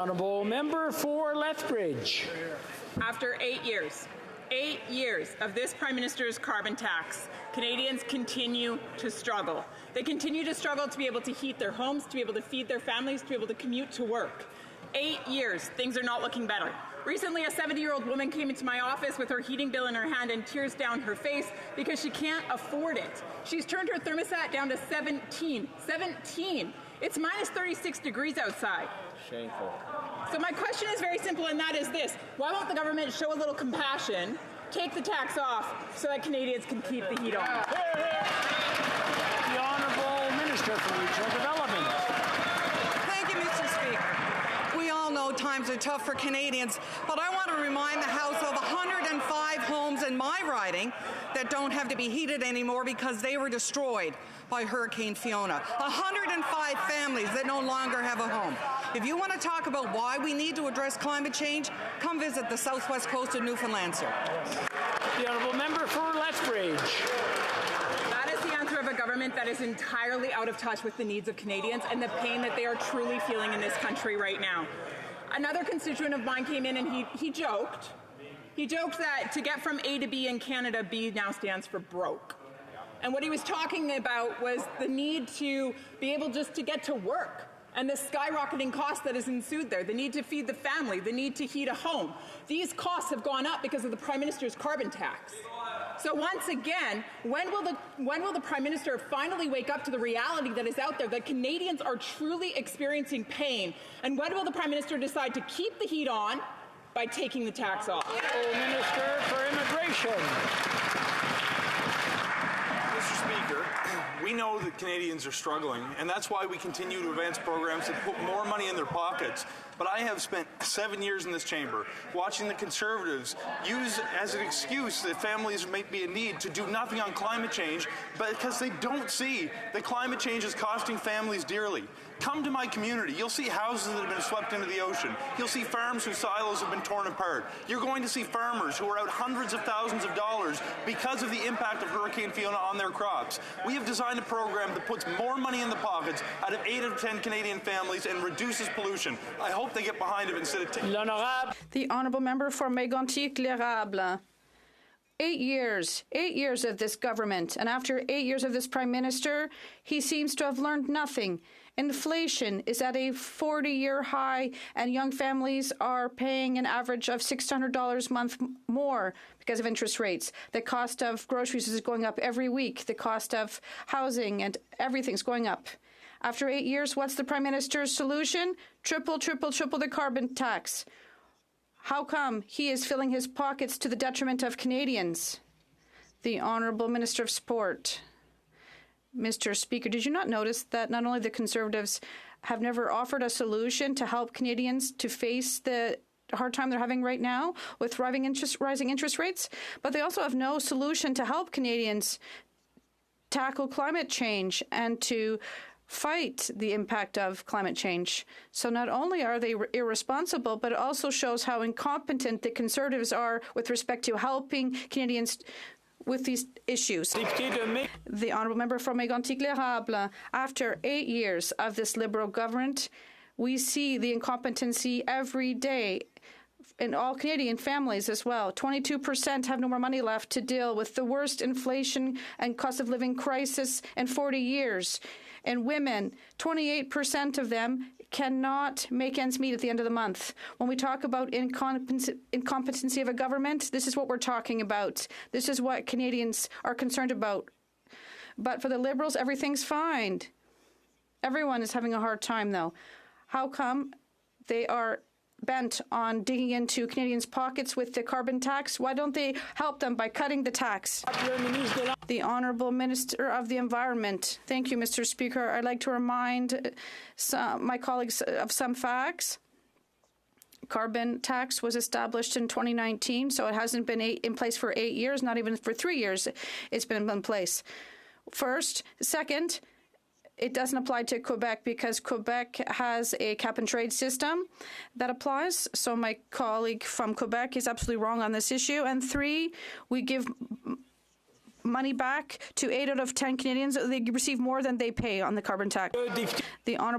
Honourable member for Lethbridge. After 8 years of this Prime Minister's carbon tax, Canadians continue to struggle. They continue to struggle to be able to heat their homes, to be able to feed their families, to be able to commute to work. 8 years, things are not looking better. Recently, a 70-year-old woman came into my office with her heating bill in her hand and tears down her face because she can't afford it. She's turned her thermostat down to 17. 17! It's minus 36 degrees outside. Shameful. So my question is very simple, and that is this. Why won't the government show a little compassion, take the tax off, so that Canadians can keep the heat on? The Honourable Minister for Regional Development. Thank you, Mr. Speaker. We all know times are tough for Canadians, but I want to remind the House of 105 homes in my riding that don't have to be heated anymore because they were destroyed by Hurricane Fiona. 105 families that no longer have a home. If you want to talk about why we need to address climate change, come visit the southwest coast of Newfoundland, sir. The Honourable member for Lethbridge. That is the answer of a government that is entirely out of touch with the needs of Canadians and the pain that they are truly feeling in this country right now. Another constituent of mine came in and he joked. He joked that to get from A to B in Canada, B now stands for broke. And what he was talking about was the need to be able just to get to work and the skyrocketing cost that has ensued there, the need to feed the family, the need to heat a home. These costs have gone up because of the Prime Minister's carbon tax. So once again, when will the Prime Minister finally wake up to the reality that is out there, that Canadians are truly experiencing pain? And when will the Prime Minister decide to keep the heat on by taking the tax off? Minister for Immigration. Mr. Speaker, we know that Canadians are struggling, and that's why we continue to advance programs that put more money in their pockets. But I have spent 7 years in this chamber watching the Conservatives use as an excuse that families might be in need to do nothing on climate change, but because they don't see that climate change is costing families dearly. Come to my community. You'll see houses that have been swept into the ocean. You'll see farms whose silos have been torn apart. You're going to see farmers who are out hundreds of thousands of dollars because of the impact of Hurricane Fiona on their crops. We have designed a program that puts more money in the pockets out of 8 out of 10 Canadian families and reduces pollution. I hope they get behind it instead of taking. The Honourable Member for Mégantic-L'Érable. 8 years of this government, and after 8 years of this Prime Minister, he seems to have learned nothing. Inflation is at a 40-year high, and young families are paying an average of $600 a month more because of interest rates. The cost of groceries is going up every week. The cost of housing and everything's going up. After 8 years, what's the Prime Minister's solution? Triple the carbon tax. How come he is filling his pockets to the detriment of Canadians? The Honourable Minister of Sport. Mr. Speaker, did you not notice that not only the Conservatives have never offered a solution to help Canadians to face the hard time they're having right now with rising interest rates, but they also have no solution to help Canadians tackle climate change and to fight the impact of climate change. So not only are they irresponsible, but it also shows how incompetent the Conservatives are with respect to helping Canadians with these issues. The Honourable Member for Mégantic-L'Érable. After 8 years of this Liberal government, we see the incompetency every day in all Canadian families as well. 22% have no more money left to deal with the worst inflation and cost of living crisis in 40 years. And women, 28% of them cannot make ends meet at the end of the month. When we talk about incompetency of a government, this is what we're talking about. This is what Canadians are concerned about. But for the Liberals, everything's fine. Everyone is having a hard time, though. How come they are bent on digging into Canadians' pockets with the carbon tax? Why don't they help them by cutting the tax? The Honourable Minister of the Environment. Thank you, Mr. Speaker. I'd like to remind my colleagues of some facts. Carbon tax was established in 2019, so it hasn't been in place for 8 years, not even for 3 years it's been in place. Second, it doesn't apply to Quebec because Quebec has a cap-and-trade system that applies. So my colleague from Quebec is absolutely wrong on this issue. And 3, we give money back to 8 out of 10 Canadians. They receive more than they pay on the carbon tax. The Honourable